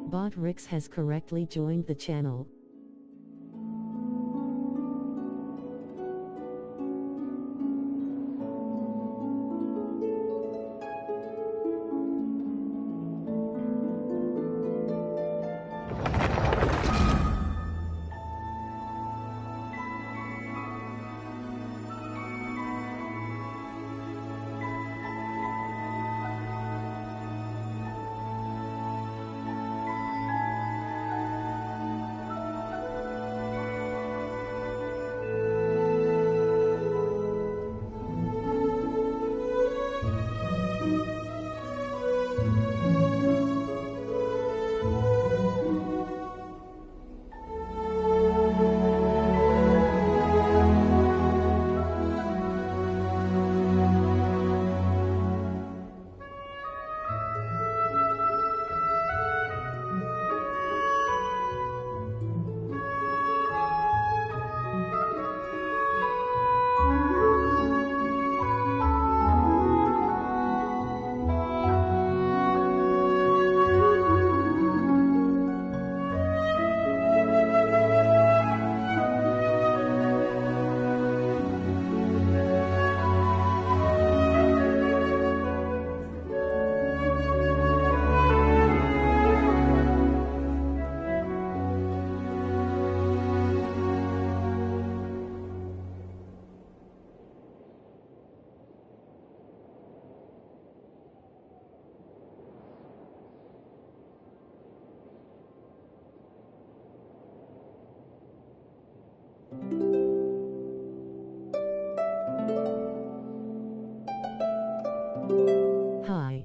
Bot Rix has correctly joined the channel. Hi.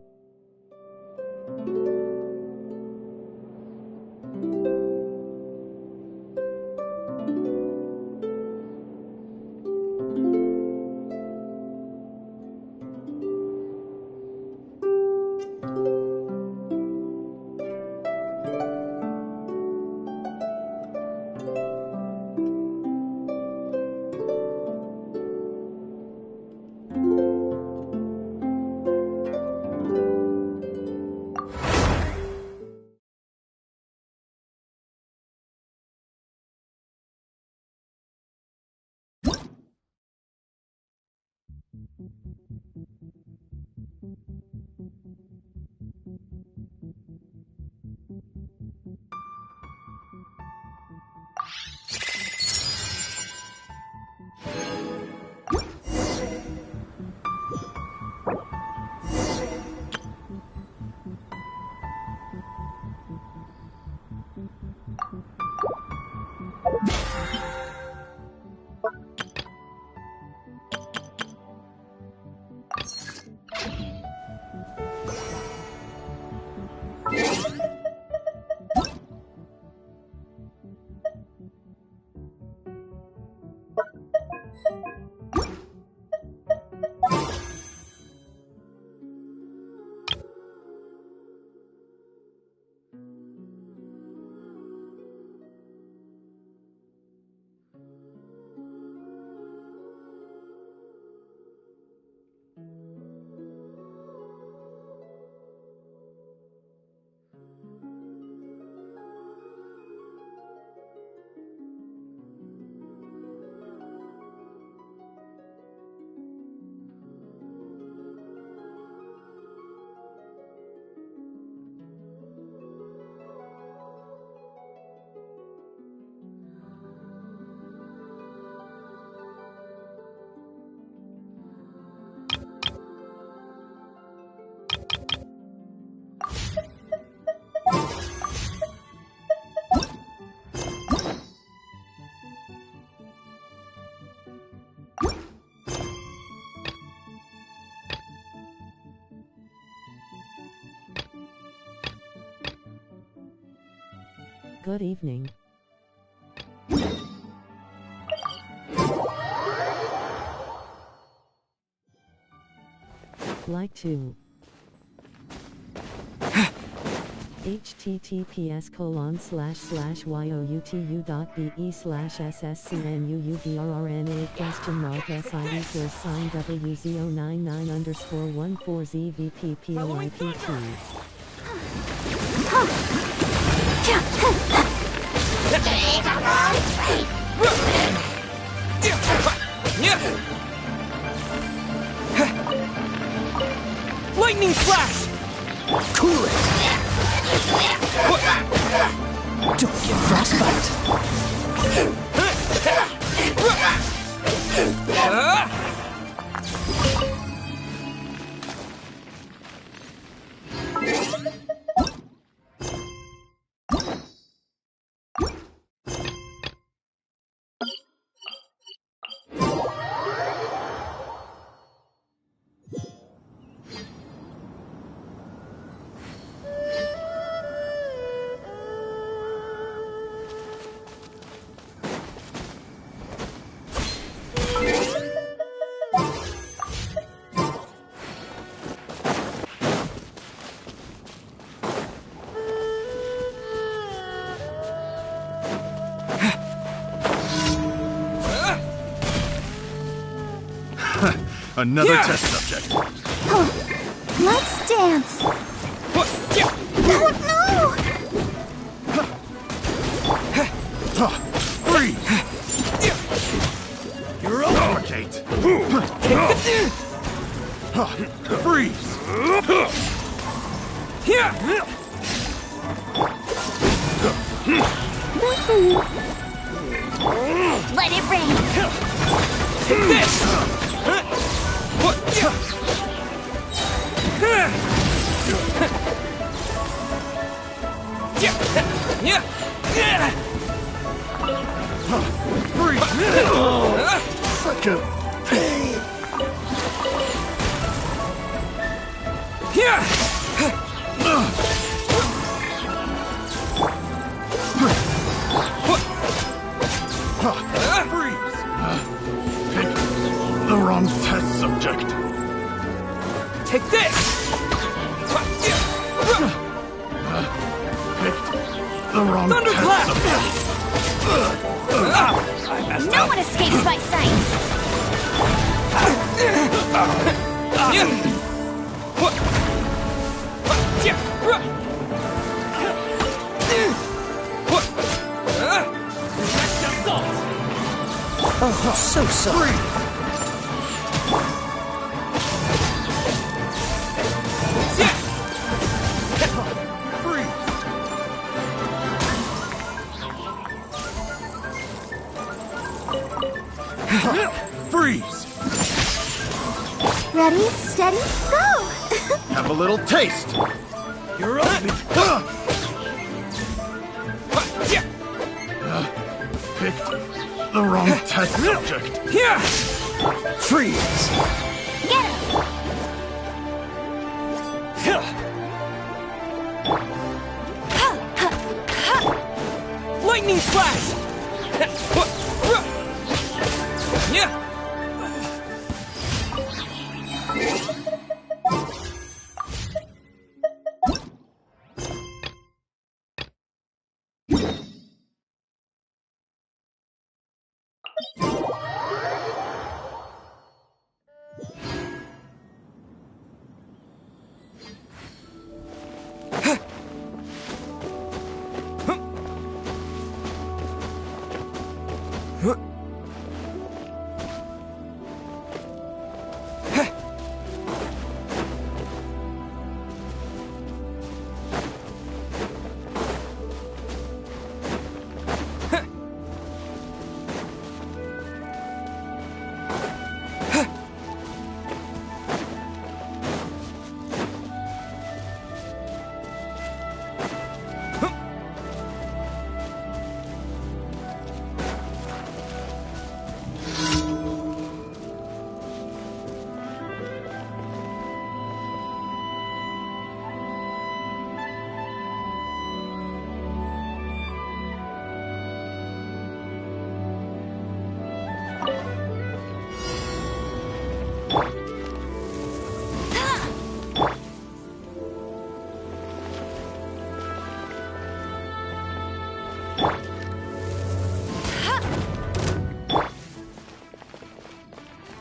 Good evening. Like to https://youtube.be/sscnuudrrna?SID =sign WZO99_14ZVPPOIPT Lightning flash! Cool it! Don't get frostbite! Another test subject. Oh, let's dance. Oh no! Freeze! You're over, Kate. Freeze! Let it rain. Take this! Such a pain. Freeze! Pick the wrong test subject. Take this! Picked the wrong Thunderclap! test subject. No one escapes my sight. Oh, so sorry. Freeze! Ready, steady, go! Have a little taste. You're up! Picked the wrong test subject. Freeze! Get him! Lightning flash!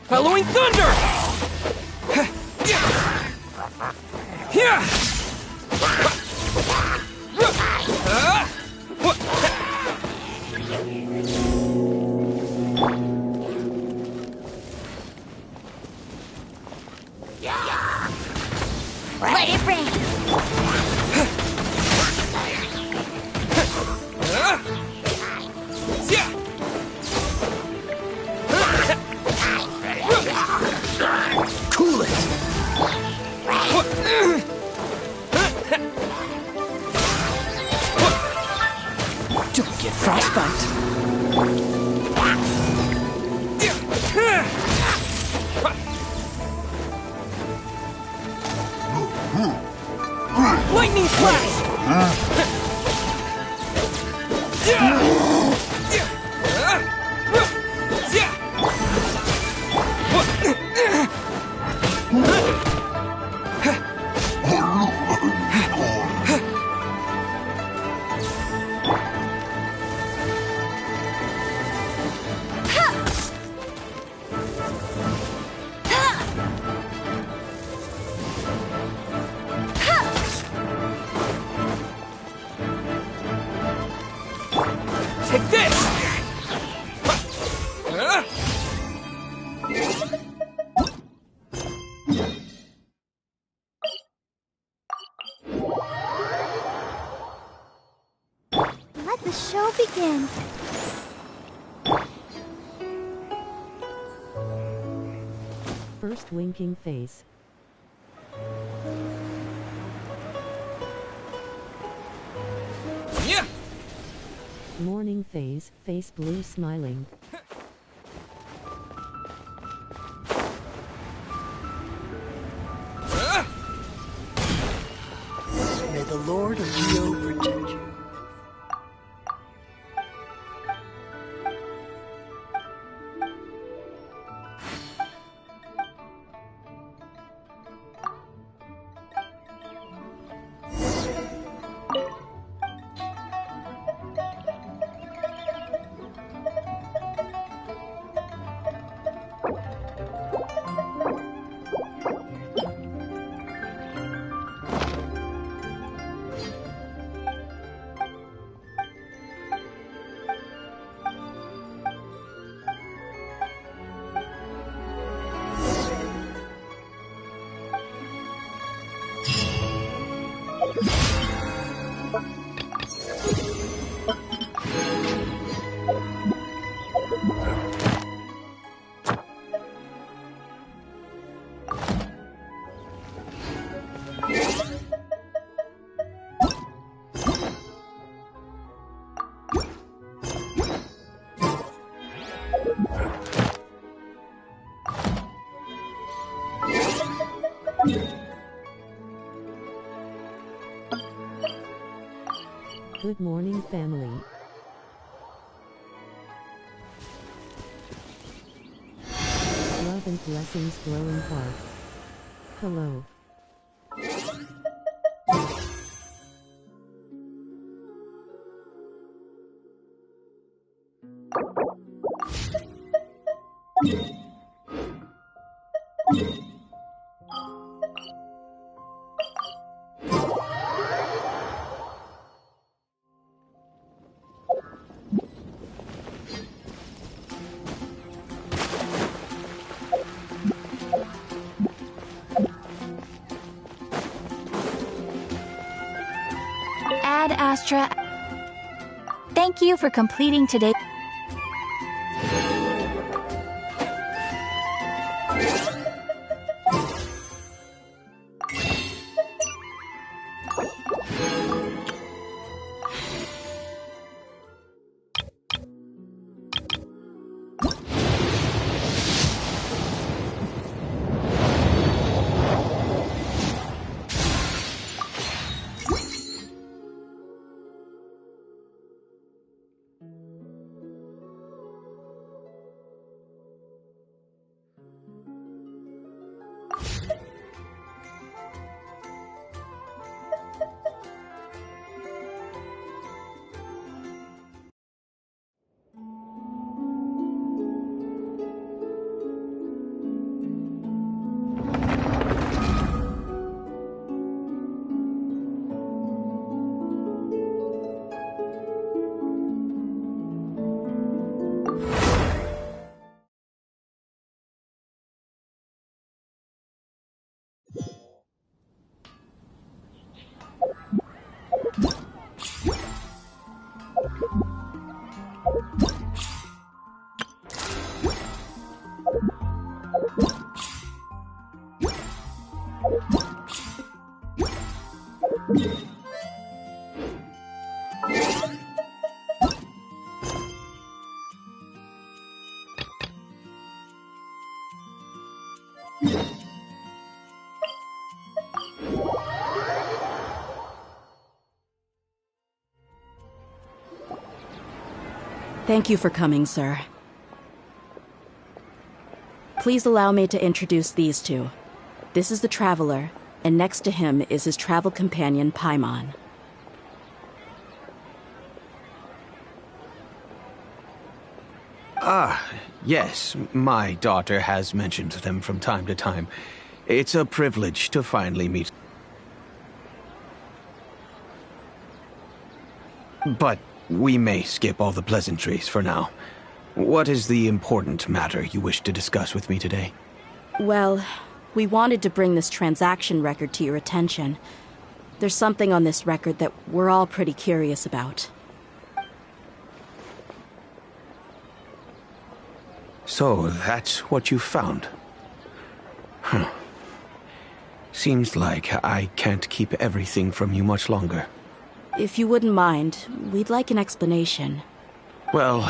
Bellowing thunder! Don't get frostbite. Lightning flash! Take this! Let the show begin. First winking face. Yeah! Morning phase, face blue smiling. May the Lord of Rio protect you. Good morning, family. Love and blessings, glowing heart. Hello. Ad Astra. Thank you for completing today. Thank you for coming, sir. Please allow me to introduce these two. This is the Traveler, and next to him is his travel companion, Paimon. Yes, my daughter has mentioned them from time to time. It's a privilege to finally meet. But we may skip all the pleasantries for now. What is the important matter you wish to discuss with me today? Well, we wanted to bring this transaction record to your attention. There's something on this record that we're all pretty curious about. So, that's what you found? Huh. Seems like I can't keep everything from you much longer. If you wouldn't mind, we'd like an explanation. Well,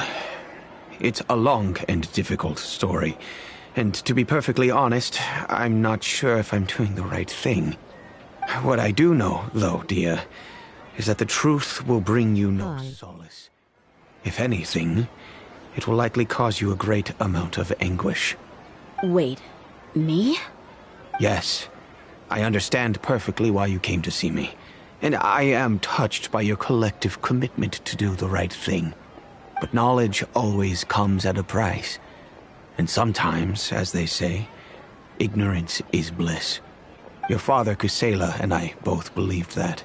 it's a long and difficult story. And to be perfectly honest, I'm not sure if I'm doing the right thing. What I do know, though, dear, is that the truth will bring you no solace. If anything, it will likely cause you a great amount of anguish. Wait, me? Yes. I understand perfectly why you came to see me. And I am touched by your collective commitment to do the right thing. But knowledge always comes at a price. And sometimes, as they say, ignorance is bliss. Your father, Kusela, and I both believed that.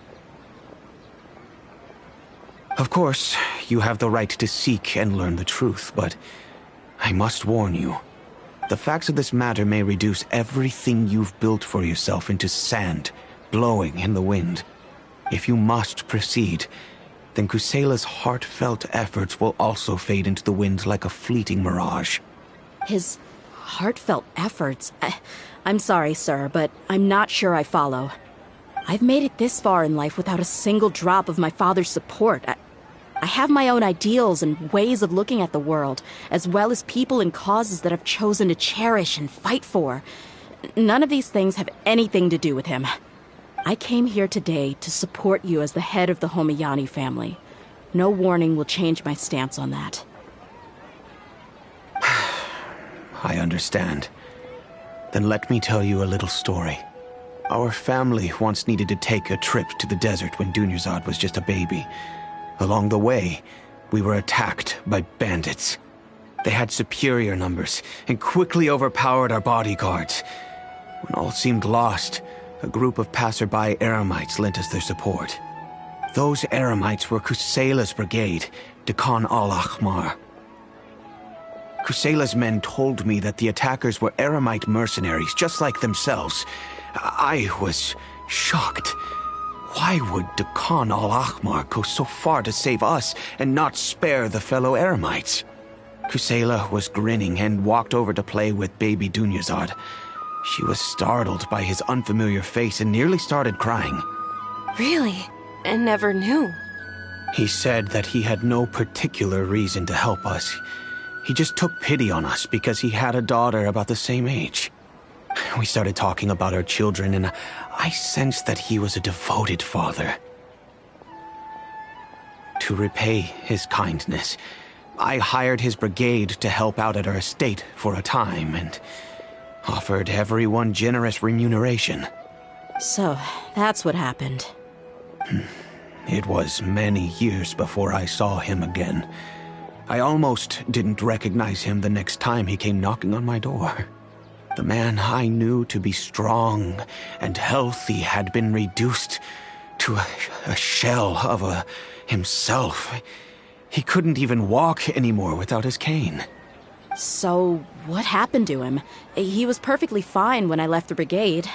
Of course, you have the right to seek and learn the truth, but I must warn you. The facts of this matter may reduce everything you've built for yourself into sand, blowing in the wind. If you must proceed, then Kusela's heartfelt efforts will also fade into the wind like a fleeting mirage. His heartfelt efforts? I'm sorry, sir, but I'm not sure I follow. I've made it this far in life without a single drop of my father's support. I have my own ideals and ways of looking at the world, as well as people and causes that I've chosen to cherish and fight for. None of these things have anything to do with him. I came here today to support you as the head of the Homayani family. No warning will change my stance on that. I understand. Then let me tell you a little story. Our family once needed to take a trip to the desert when Dunyarzad was just a baby. Along the way, we were attacked by bandits. They had superior numbers and quickly overpowered our bodyguards. When all seemed lost, a group of passerby Eremites lent us their support. Those Eremites were Kusela's brigade, Dekan al-Ahmar. Kusela's men told me that the attackers were Eremite mercenaries, just like themselves. I was shocked. Why would Dekan al-Ahmar go so far to save us and not spare the fellow Eremites? Kusela was grinning and walked over to play with baby Dunyarzad. She was startled by his unfamiliar face and nearly started crying. Really? And never knew? He said that he had no particular reason to help us. He just took pity on us because he had a daughter about the same age. We started talking about our children, and I sensed that he was a devoted father. To repay his kindness, I hired his brigade to help out at our estate for a time, and offered everyone generous remuneration. So, that's what happened. It was many years before I saw him again. I almost didn't recognize him the next time he came knocking on my door. The man I knew to be strong and healthy had been reduced to a shell of himself. He couldn't even walk anymore without his cane. So, what happened to him? He was perfectly fine when I left the brigade.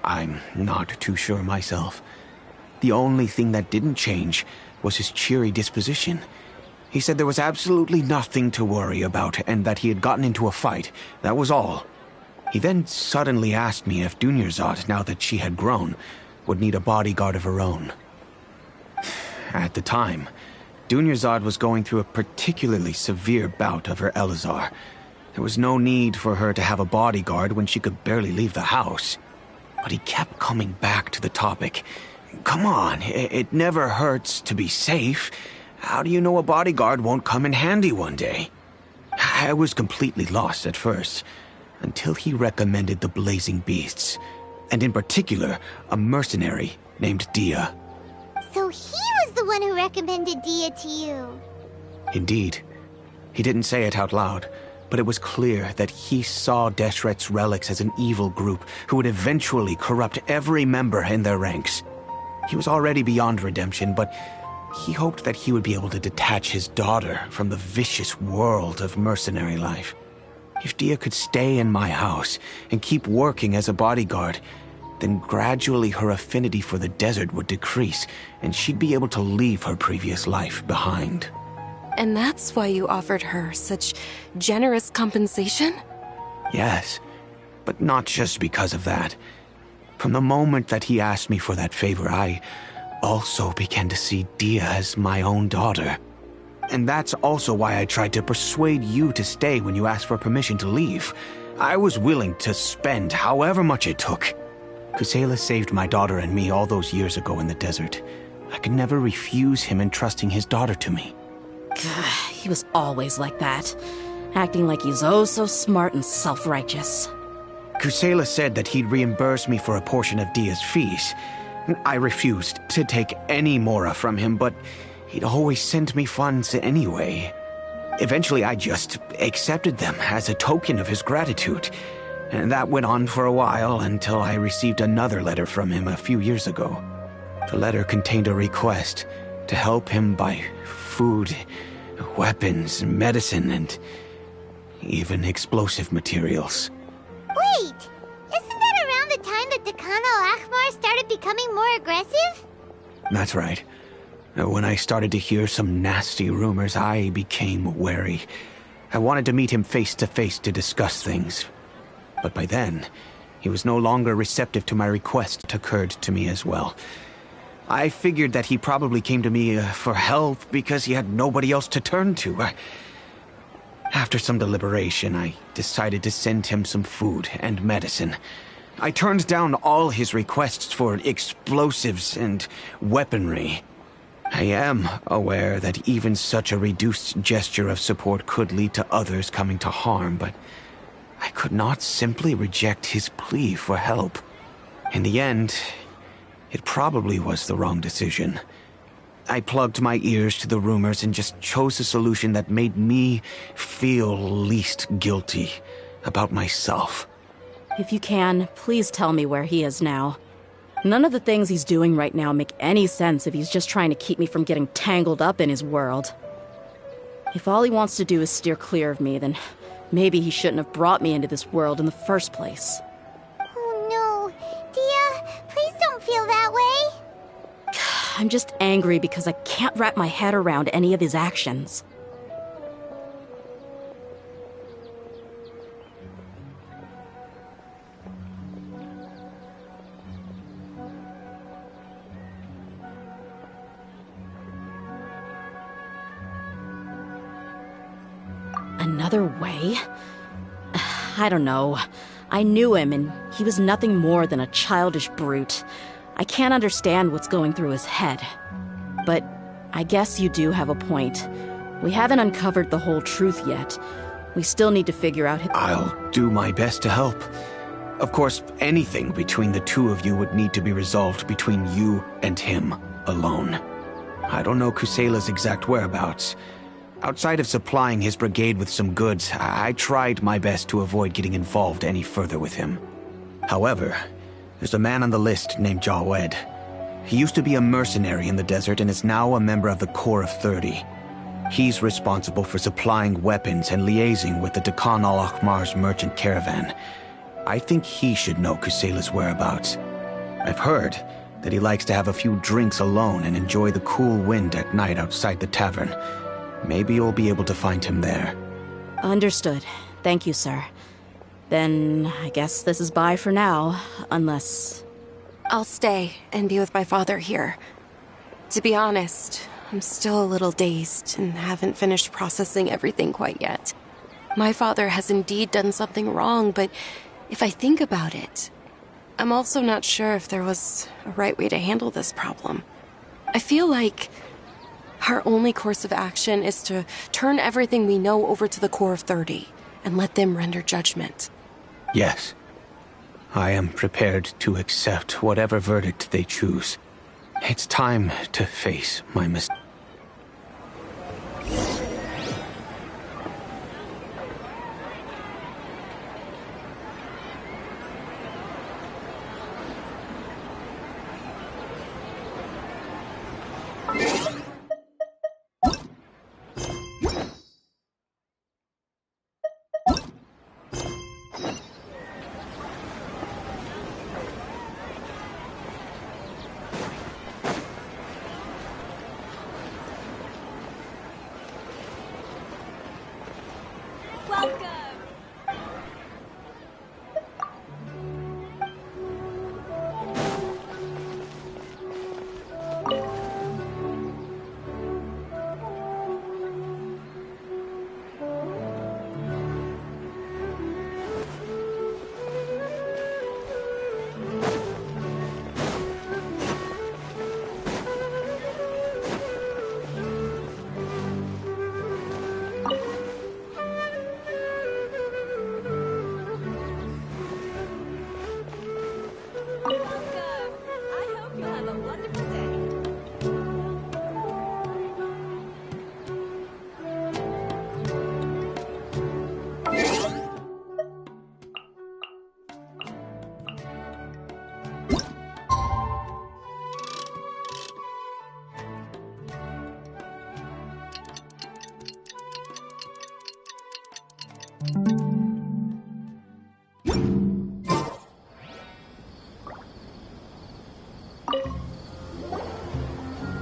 I'm not too sure myself. The only thing that didn't change was his cheery disposition. He said there was absolutely nothing to worry about and that he had gotten into a fight. That was all. He then suddenly asked me if Dunyarzad, now that she had grown, would need a bodyguard of her own. At the time, Dunyarzad was going through a particularly severe bout of her Elazar. There was no need for her to have a bodyguard when she could barely leave the house. But he kept coming back to the topic. Come on, it never hurts to be safe. How do you know a bodyguard won't come in handy one day? I was completely lost at first, until he recommended the Blazing Beasts, and in particular, a mercenary named Dia. So he was the one who recommended Dia to you. Indeed. He didn't say it out loud, but it was clear that he saw Deshret's relics as an evil group who would eventually corrupt every member in their ranks. He was already beyond redemption, but he hoped that he would be able to detach his daughter from the vicious world of mercenary life. If Dia could stay in my house and keep working as a bodyguard, then gradually her affinity for the desert would decrease, and she'd be able to leave her previous life behind. And that's why you offered her such generous compensation? Yes, but not just because of that. From the moment that he asked me for that favor, I also began to see Dia as my own daughter. And that's also why I tried to persuade you to stay when you asked for permission to leave. I was willing to spend however much it took. Kusela saved my daughter and me all those years ago in the desert. I could never refuse him entrusting his daughter to me. He was always like that, acting like he's oh so smart and self-righteous. Kusela said that he'd reimburse me for a portion of Dia's fees. I refused to take any mora from him, but he'd always send me funds anyway. Eventually, I just accepted them as a token of his gratitude. And that went on for a while until I received another letter from him a few years ago. The letter contained a request to help him buy food, weapons, medicine, and even explosive materials. Wait! Isn't that around the time that Dakan al-Ahmar started becoming more aggressive? That's right. When I started to hear some nasty rumors, I became wary. I wanted to meet him face to face to discuss things. But by then, he was no longer receptive to my request to occurred to me as well. I figured that he probably came to me for help because he had nobody else to turn to. After some deliberation, I decided to send him some food and medicine. I turned down all his requests for explosives and weaponry. I am aware that even such a reduced gesture of support could lead to others coming to harm, but I could not simply reject his plea for help. In the end, it probably was the wrong decision. I plugged my ears to the rumors and just chose a solution that made me feel least guilty about myself. If you can, please tell me where he is now. None of the things he's doing right now make any sense if he's just trying to keep me from getting tangled up in his world. If all he wants to do is steer clear of me, then maybe he shouldn't have brought me into this world in the first place. Oh no. Dia, please don't feel that way. I'm just angry because I can't wrap my head around any of his actions. Another way? I don't know. I knew him, and he was nothing more than a childish brute. I can't understand what's going through his head. But I guess you do have a point. We haven't uncovered the whole truth yet. We still need to figure out his— I'll do my best to help. Of course, anything between the two of you would need to be resolved between you and him alone. I don't know Kusela's exact whereabouts. Outside of supplying his brigade with some goods, I tried my best to avoid getting involved any further with him. However, there's a man on the list named Jawed. He used to be a mercenary in the desert and is now a member of the Corps of 30. He's responsible for supplying weapons and liaising with the Dakan al-Ahmar's merchant caravan. I think he should know Kusela's whereabouts. I've heard that he likes to have a few drinks alone and enjoy the cool wind at night outside the tavern. Maybe you'll be able to find him there. Understood. Thank you, sir. Then I guess this is bye for now, unless— I'll stay and be with my father here. To be honest, I'm still a little dazed and haven't finished processing everything quite yet. My father has indeed done something wrong, but if I think about it, I'm also not sure if there was a right way to handle this problem. I feel like Our only course of action is to turn everything we know over to the Core of 30 and let them render judgment. Yes. I am prepared to accept whatever verdict they choose. It's time to face my mistakes.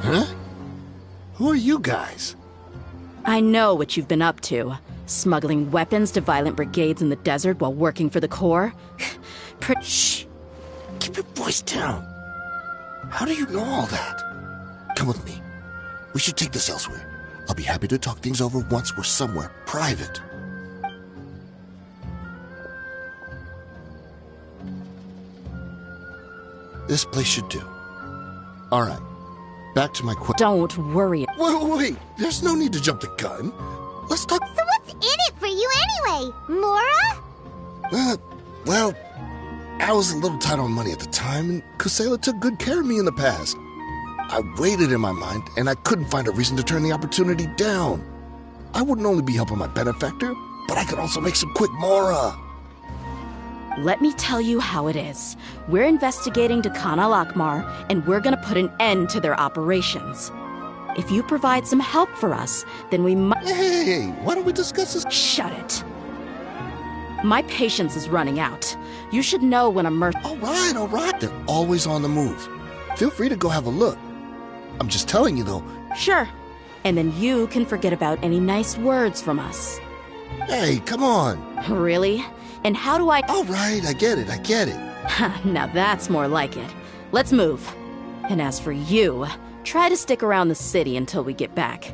Huh? Who are you guys? I know what you've been up to. Smuggling weapons to violent brigades in the desert while working for the Corps. Shh! Keep your voice down. How do you know all that? Come with me. We should take this elsewhere. I'll be happy to talk things over once we're somewhere private. This place should do. All right. Back to my Don't worry. Wait. There's no need to jump the gun. Let's talk. So what's in it for you anyway, Mora? Well, I was a little tight on money at the time, and Kusela took good care of me in the past. I weighed it in my mind, and I couldn't find a reason to turn the opportunity down. I wouldn't only be helping my benefactor, but I could also make some quick Mora. Let me tell you how it is. We're investigating Dakan al-Akmar, and we're gonna put an end to their operations. If you provide some help for us, then we might— Hey, why don't we discuss this? Shut it. My patience is running out. You should know when a All right. They're always on the move. Feel free to go have a look. I'm just telling you, though. Sure. And then you can forget about any nice words from us. Hey, come on. Really? And how do I— All right, I get it. Now that's more like it. Let's move. And as for you, try to stick around the city until we get back.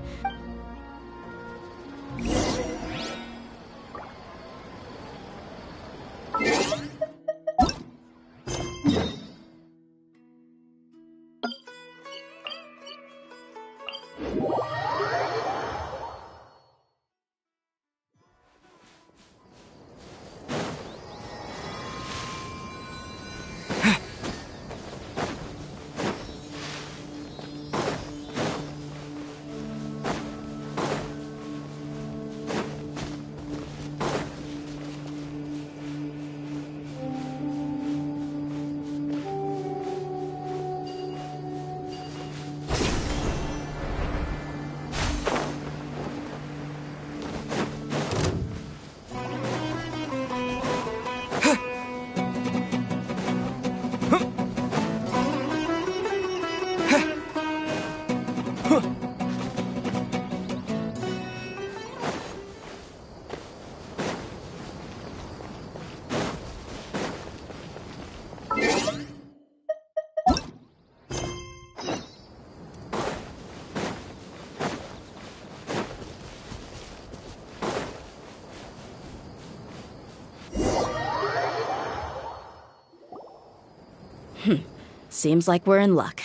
Seems like we're in luck.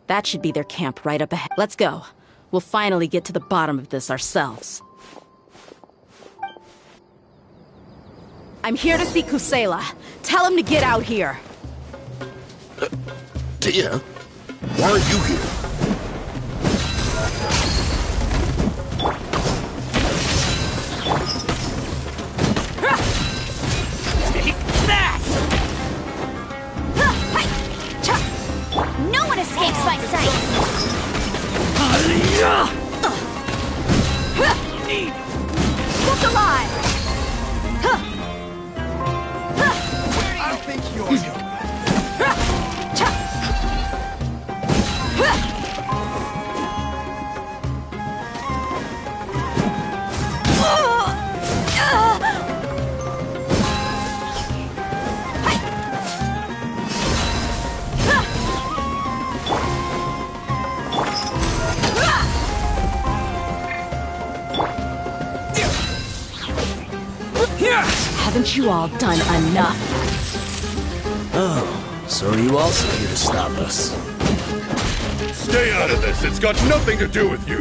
That should be their camp right up ahead. Let's go. We'll finally get to the bottom of this ourselves. I'm here to see Kusela. Tell him to get out here. Tia, why are you here? Take that! No one escapes my sight! Kept alive! I think you're... Haven't you all done enough? Oh, so are you also here to stop us? Stay out of this. It's got nothing to do with you.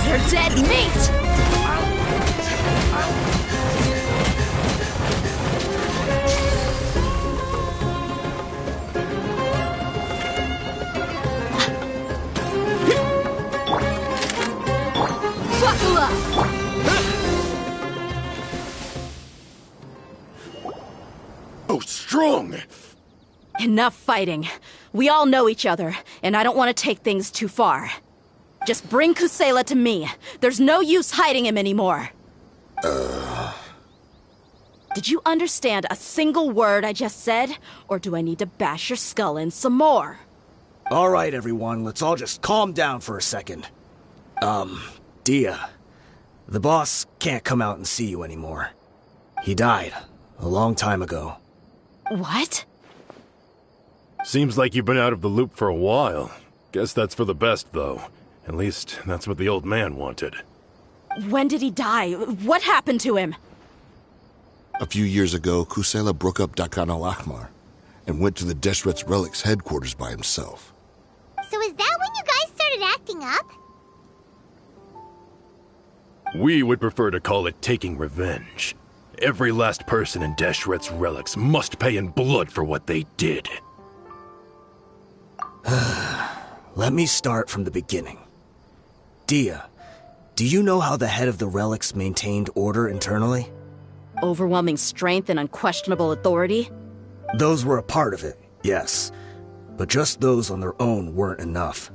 You're dead meat! Buckle up! Oh, strong! Enough fighting. We all know each other, and I don't want to take things too far. Just bring Kusela to me. There's no use hiding him anymore. Did you understand a single word I just said? Or do I need to bash your skull in some more? All right, everyone, let's all just calm down for a second. Dia, the boss can't come out and see you anymore. He died a long time ago. What? Seems like you've been out of the loop for a while. Guess that's for the best, though. At least, that's what the old man wanted. When did he die? What happened to him? A few years ago, Kusela broke up Dakan al-Ahmar and went to the Deshret's Relics headquarters by himself. So is that when you guys started acting up? We would prefer to call it taking revenge. Every last person in Deshret's Relics must pay in blood for what they did. Let me start from the beginning. Dia, do you know how the head of the Relics maintained order internally? Overwhelming strength and unquestionable authority? Those were a part of it, yes. But just those on their own weren't enough.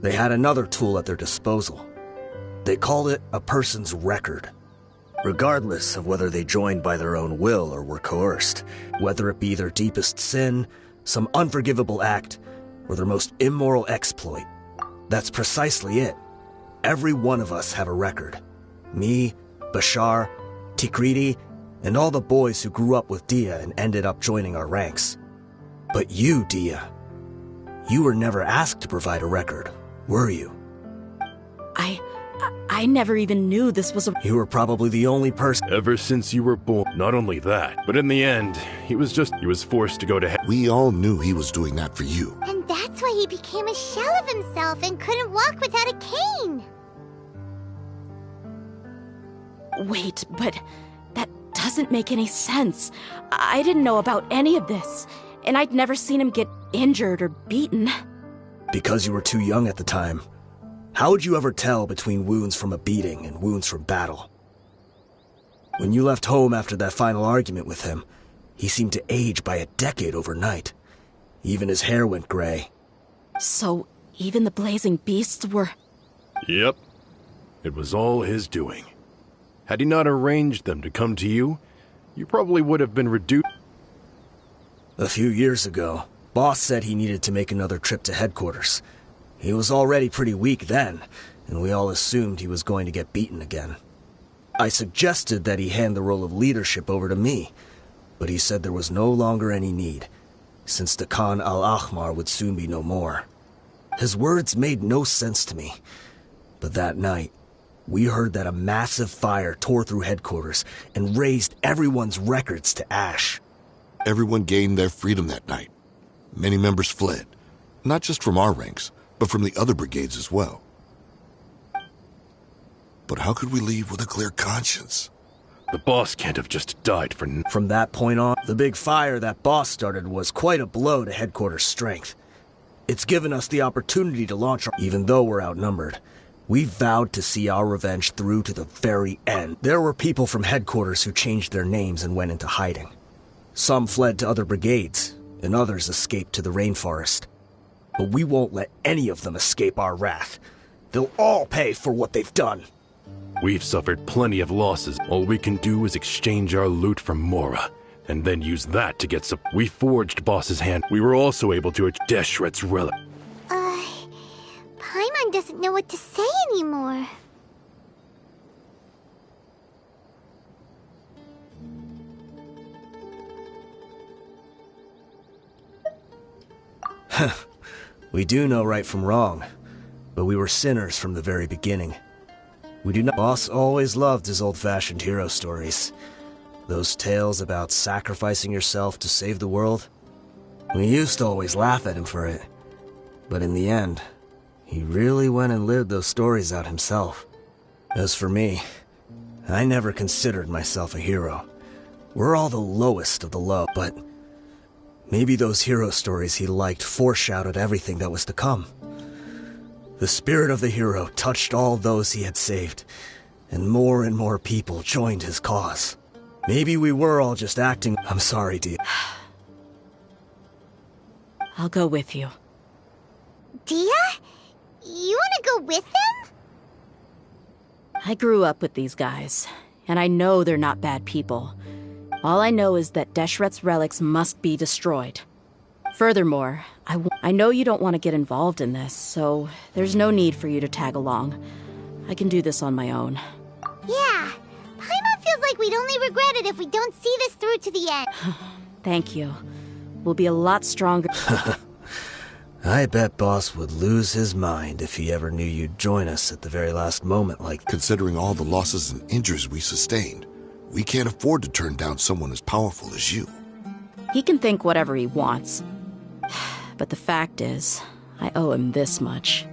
They had another tool at their disposal. They called it a person's record. Regardless of whether they joined by their own will or were coerced, whether it be their deepest sin, some unforgivable act, or their most immoral exploit. That's precisely it. Every one of us have a record. Me, Bashar, Tikriti, and all the boys who grew up with Dia and ended up joining our ranks. But you, Dia, you were never asked to provide a record, were you? I never even knew this was a... You were probably the only person... Ever since you were born. Not only that, but in the end, he was forced to go to hell. We all knew he was doing that for you. And that's why he became a shell of himself and couldn't walk without a cane. Wait, but that doesn't make any sense. I didn't know about any of this, and I'd never seen him get injured or beaten. Because you were too young at the time. How would you ever tell between wounds from a beating and wounds from battle? When you left home after that final argument with him, he seemed to age by a decade overnight. Even his hair went gray. So, even the blazing beasts were... Yep. It was all his doing. Had he not arranged them to come to you, you probably would have been reduced... A few years ago, Boss said he needed to make another trip to headquarters. He was already pretty weak then, and we all assumed he was going to get beaten again. I suggested that he hand the role of leadership over to me, but he said there was no longer any need, since the Khan al-Ahmar would soon be no more. His words made no sense to me, but that night, We heard that a massive fire tore through headquarters and razed everyone's records to ash. Everyone gained their freedom that night. Many members fled, not just from our ranks, but from the other brigades as well. But how could we leave with a clear conscience? The boss can't have just died for From that point on, the big fire that boss started was quite a blow to headquarters' strength. It's given us the opportunity to launch even though we're outnumbered. We vowed to see our revenge through to the very end. There were people from headquarters who changed their names and went into hiding. Some fled to other brigades, and others escaped to the rainforest. But we won't let any of them escape our wrath. They'll all pay for what they've done. We've suffered plenty of losses. All we can do is exchange our loot from Mora, and then use that to get We forged Boss's hand. We were also able to Deshret's relic. Paimon doesn't know what to say anymore. We do know right from wrong, but we were sinners from the very beginning. We do not. Boss always loved his old-fashioned hero stories. Those tales about sacrificing yourself to save the world. We used to always laugh at him for it. But in the end, he really went and lived those stories out himself. As for me, I never considered myself a hero. We're all the lowest of the low, but maybe those hero stories he liked foreshadowed everything that was to come. The spirit of the hero touched all those he had saved, and more people joined his cause. Maybe we were all just acting. I'm sorry, Dia. I'll go with you. Dia? You want to go with them? I grew up with these guys, and I know they're not bad people. All I know is that Deshret's relics must be destroyed. Furthermore, I know you don't want to get involved in this, so there's no need for you to tag along. I can do this on my own. Yeah, Paimon feels like we'd only regret it if we don't see this through to the end. Thank you. We'll be a lot stronger. I bet Boss would lose his mind if he ever knew you'd join us at the very last moment like... Considering all the losses and injuries we sustained, we can't afford to turn down someone as powerful as you. He can think whatever he wants. But the fact is, I owe him this much.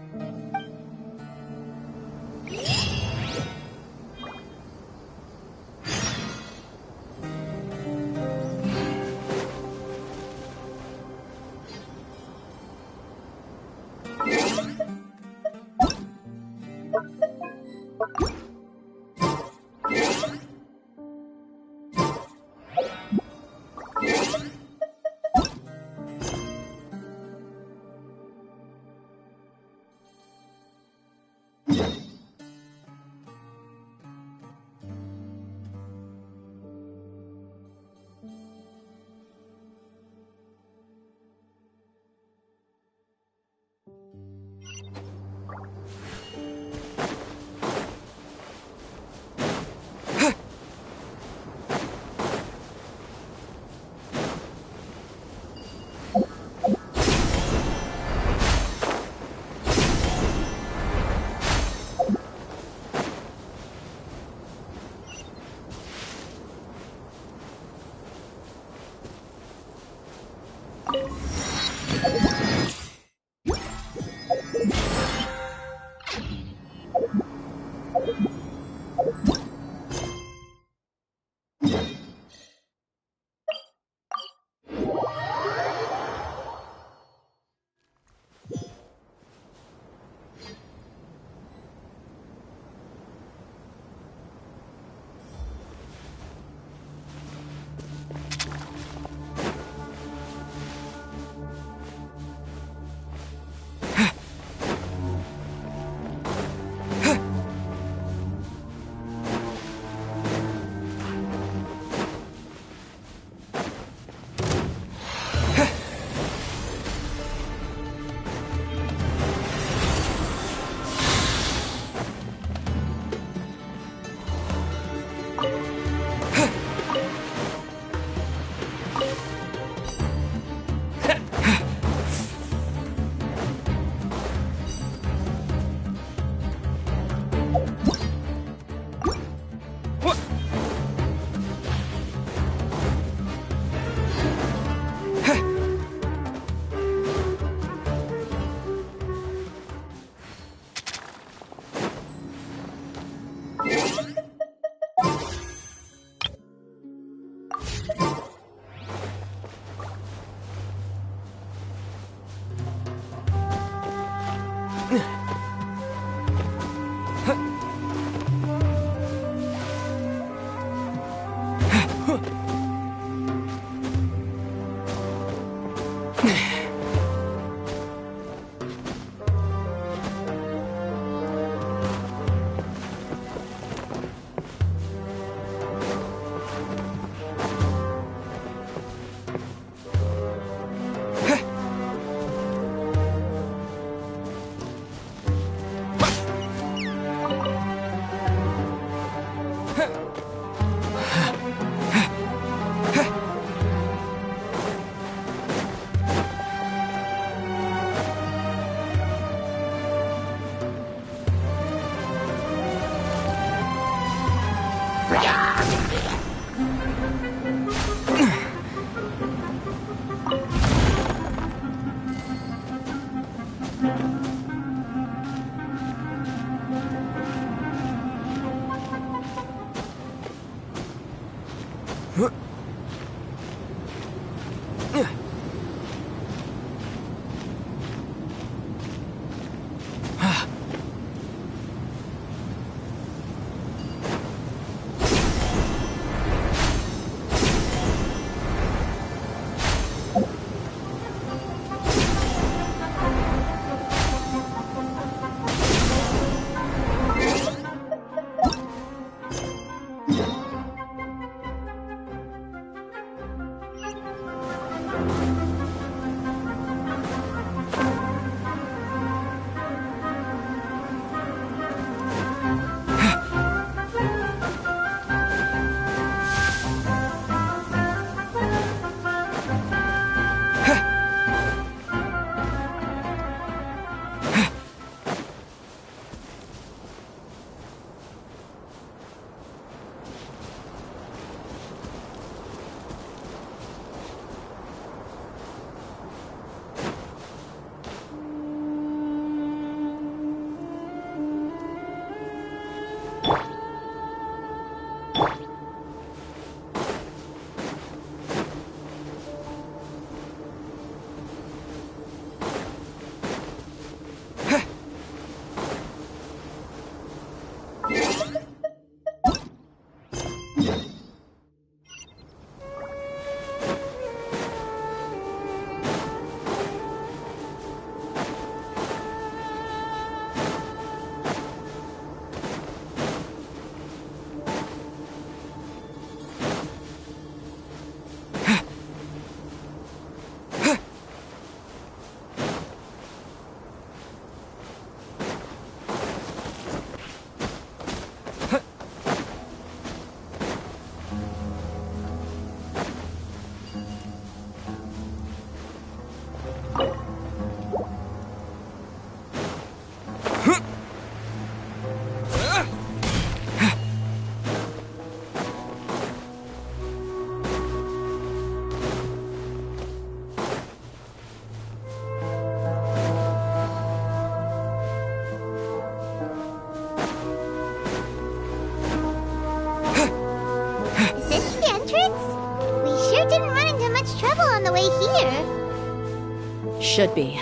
way here. Should be.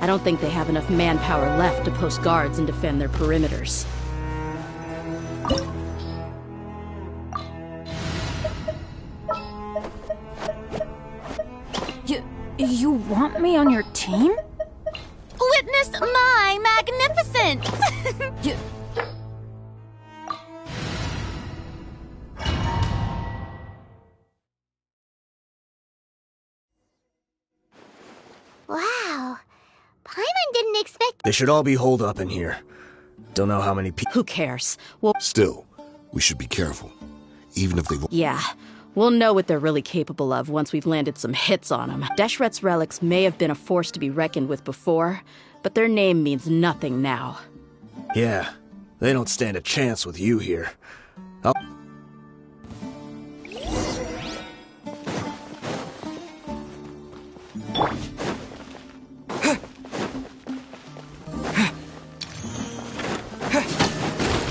I don't think they have enough manpower left to post guards and defend their perimeters. You want me on your team? Witness my magnificence! Wow. Paimon didn't expect... They should all be holed up in here. Don't know how many people... Who cares? Well, Still, we should be careful. Even if they... yeah. We'll know what they're really capable of once we've landed some hits on them. Deshret's relics may have been a force to be reckoned with before, but their name means nothing now. Yeah, they don't stand a chance with you here.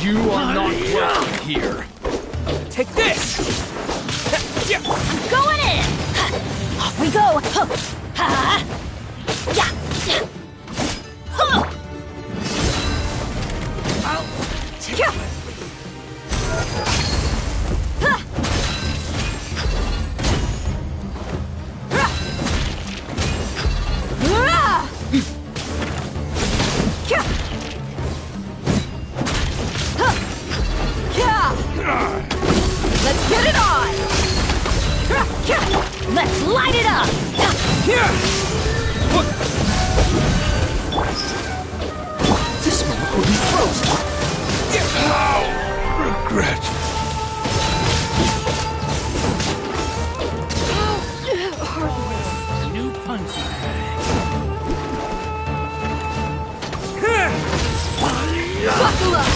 You are not welcome here. Take this! I'm going in! Off we go! Ha! Yeah! Huh! Let's get it on! Let's light it up! The smoke will be frozen. Regret. New punching bag. Buckle up!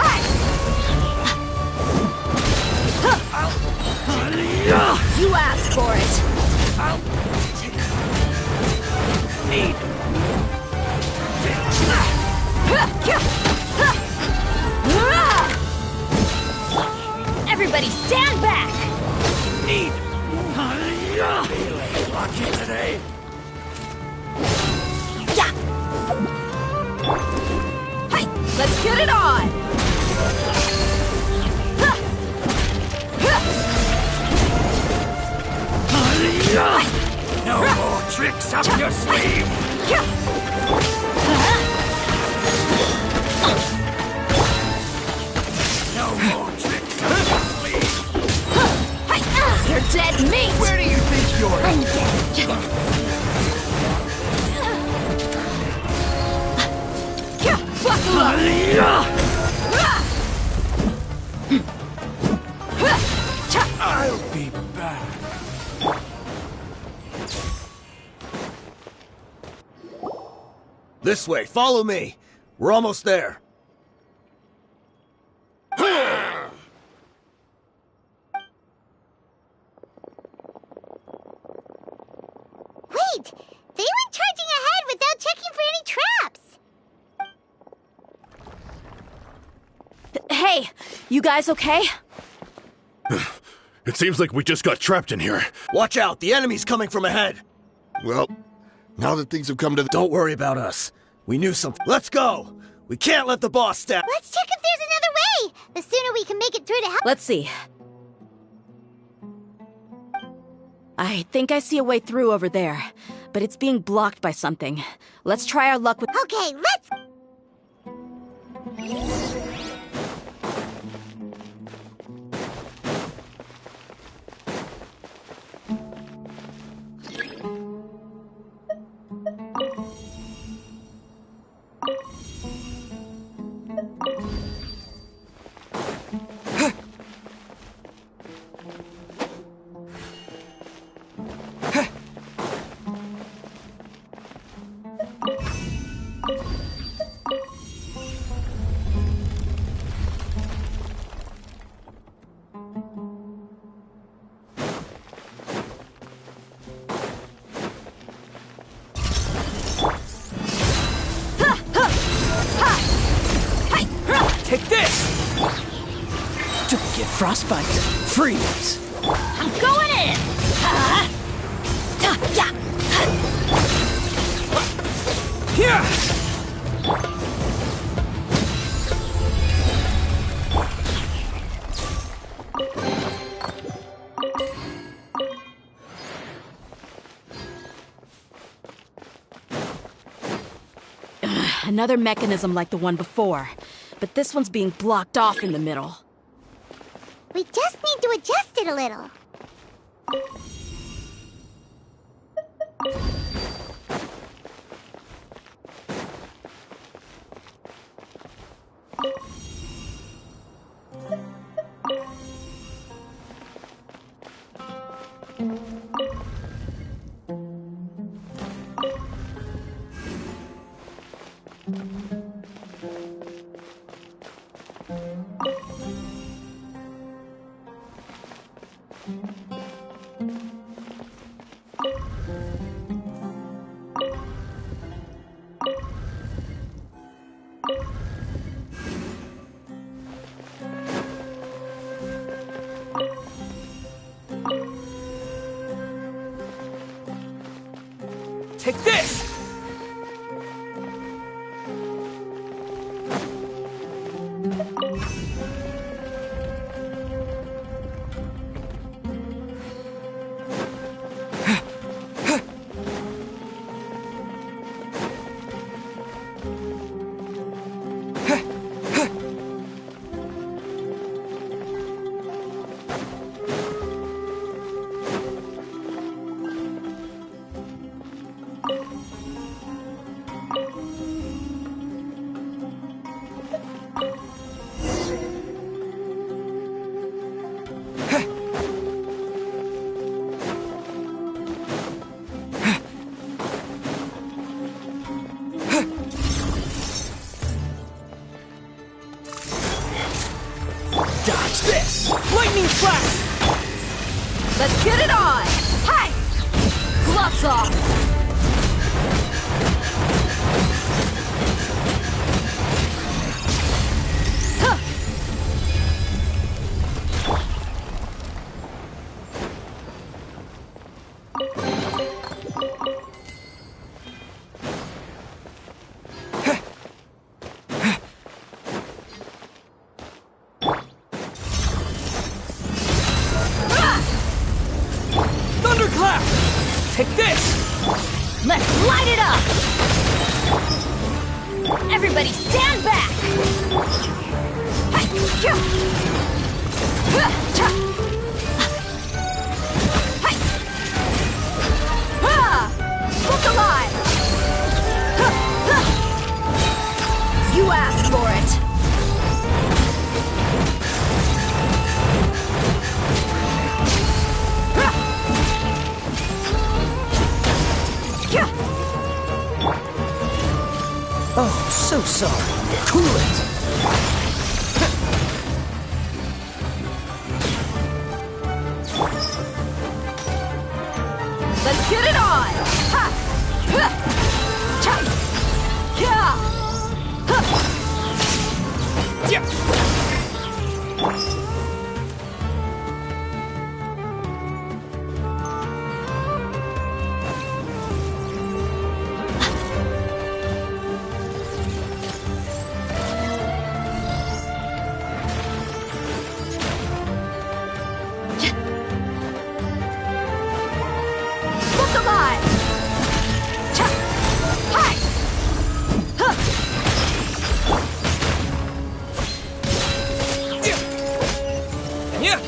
Hi! You asked for it! Need. Everybody stand back! Need. Feeling lucky today. Yeah! Hey, let's get it on! No more tricks up your sleeve! No more tricks up your sleeve! You're dead meat! Where do you think you're I'm dead. Buckle up! I'll be back. This way, follow me. We're almost there. Wait! They went charging ahead without checking for any traps! Hey, you guys okay? It seems like we just got trapped in here. Watch out, the enemy's coming from ahead. Well, now that things have come to the... Don't worry about us. We knew something. Let's go! We can't let the boss step. Let's check if there's another way! The sooner we can make it through to help... Let's see. I think I see a way through over there, but it's being blocked by something. Let's try our luck with... Okay, let's... Take this! Don't get frostbite. Freeze! I'm going in! Ha! Another mechanism like the one before. But this one's being blocked off in the middle. We just need to adjust it a little. Take this! Dodge this! Lightning flash! Let's get it on! Hey! Gloves off! Thunderclap! Take this! Let's light it up! Everybody stand back! Look alive! You asked for it! Oh, so sorry. Cool it. Let's get it on! Ha! Ha! Cha! Yeah! Ha! Yeah! Look alive! Cha! Hi! Huh! Yeah!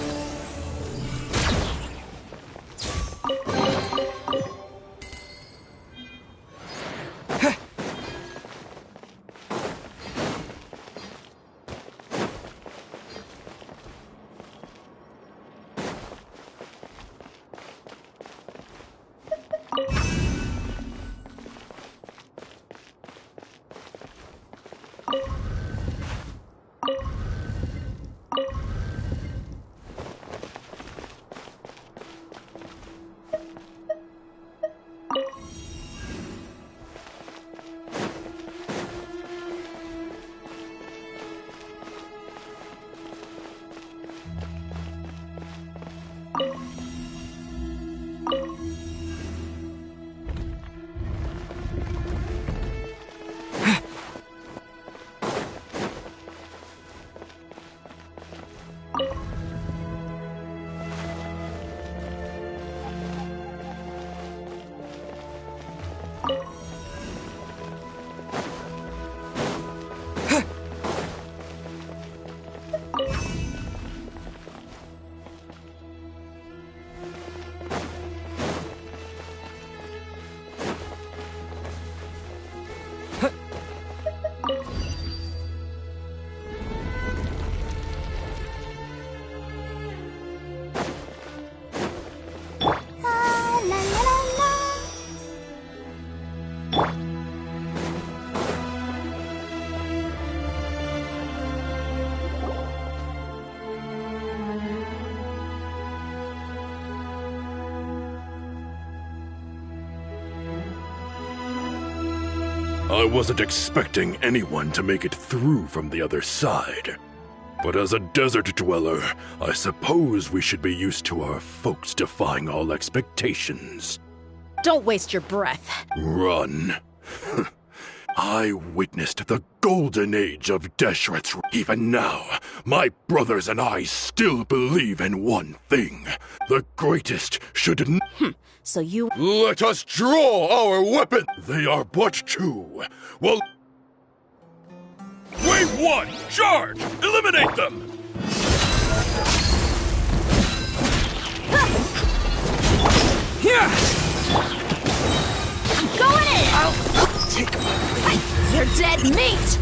I wasn't expecting anyone to make it through from the other side. But as a desert dweller, I suppose we should be used to our folks defying all expectations. Don't waste your breath. Run. I witnessed the golden age of Deshret's. Even now, my brothers and I still believe in one thing. The greatest should So you... Let us draw our weapon! They are but two. Well... Wave 1! Charge! Eliminate them! Here! I'm going in! I'll take my... You're dead meat!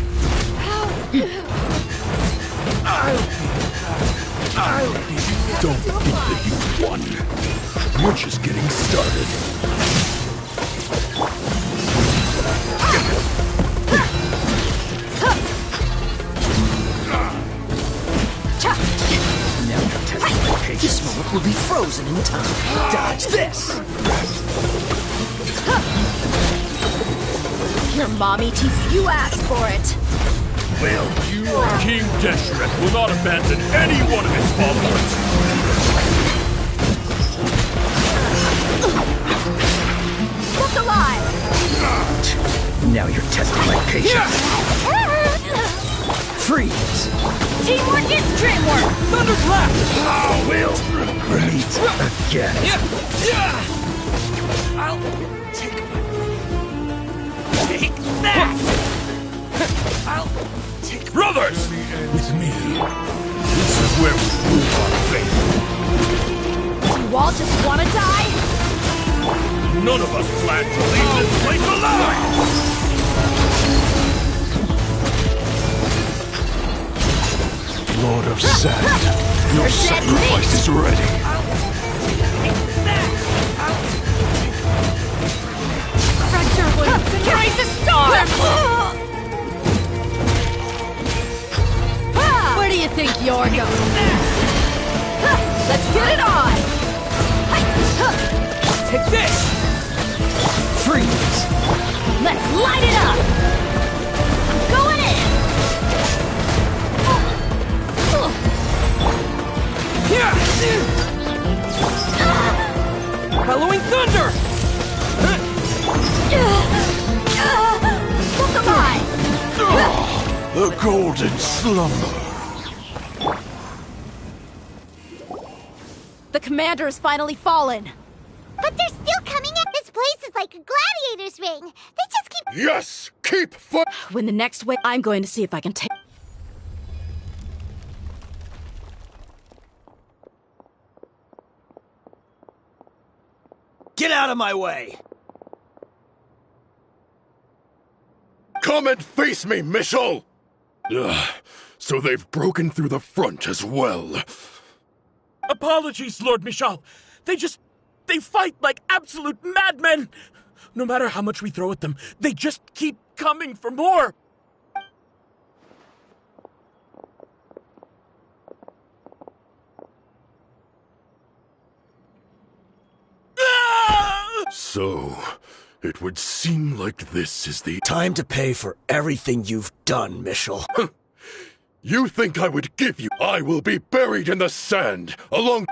Don't think that you won. We're just getting started. Now you're testing my patience. This moment will be frozen in time. Dodge this! Your mommy teeth, you asked for it! Well, you, King Deshret, will not abandon any one of his followers. Look alive! Now you're testing my patience. Freeze! Teamwork is dreamwork! Thunderclap! I will Meet again. I'll take that! I'll take... Brothers! With me, this is where we prove our faith. You all just wanna die? None of us plan to leave this place alive! Lord of Sand, your sacrifice is ready. Fracture wounds and raise a storm! Where do you think you're going? Let's get it on! Take this! Freeze! Let's light it up! I'm going in! Bellowing thunder! Look alive! The golden slumber. The commander has finally fallen! But they're still coming at this place is like a gladiator's ring. They just keep... Yes! Keep fighting! When the next wave, I'm going to see if I can take... Get out of my way! Come and face me, Michel! So they've broken through the front as well. Apologies, Lord Michal. They fight like absolute madmen. No matter how much we throw at them, they just keep coming for more. So, it would seem like this is the Time to pay for everything you've done, Michel. You think I would give you? I will be buried in the sand, along...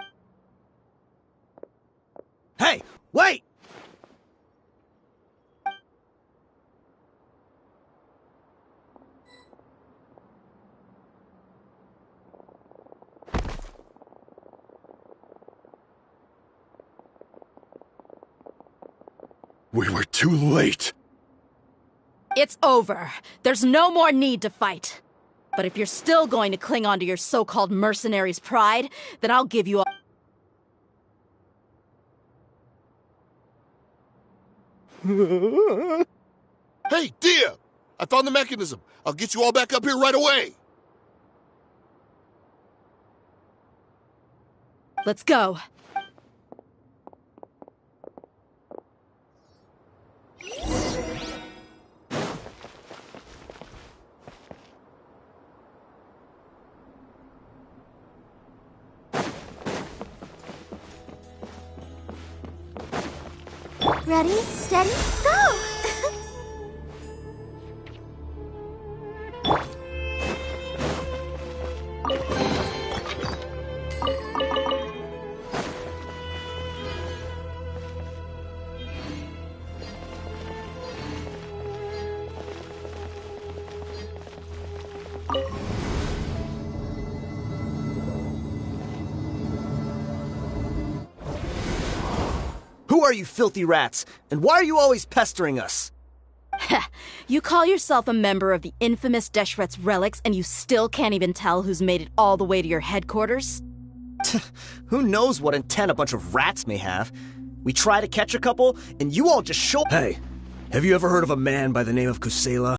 Hey, wait! We were too late. It's over. There's no more need to fight. But if you're still going to cling on to your so-called mercenary's pride, then I'll give you a... Hey, Dia! I found the mechanism. I'll get you all back up here right away. Let's go. Ready, steady, go! Who are you filthy rats? And why are you always pestering us? You call yourself a member of the infamous Deshret's relics and you still can't even tell who's made it all the way to your headquarters? Who knows what intent a bunch of rats may have? We try to catch a couple, and you all just show— Hey, have you ever heard of a man by the name of Kusela?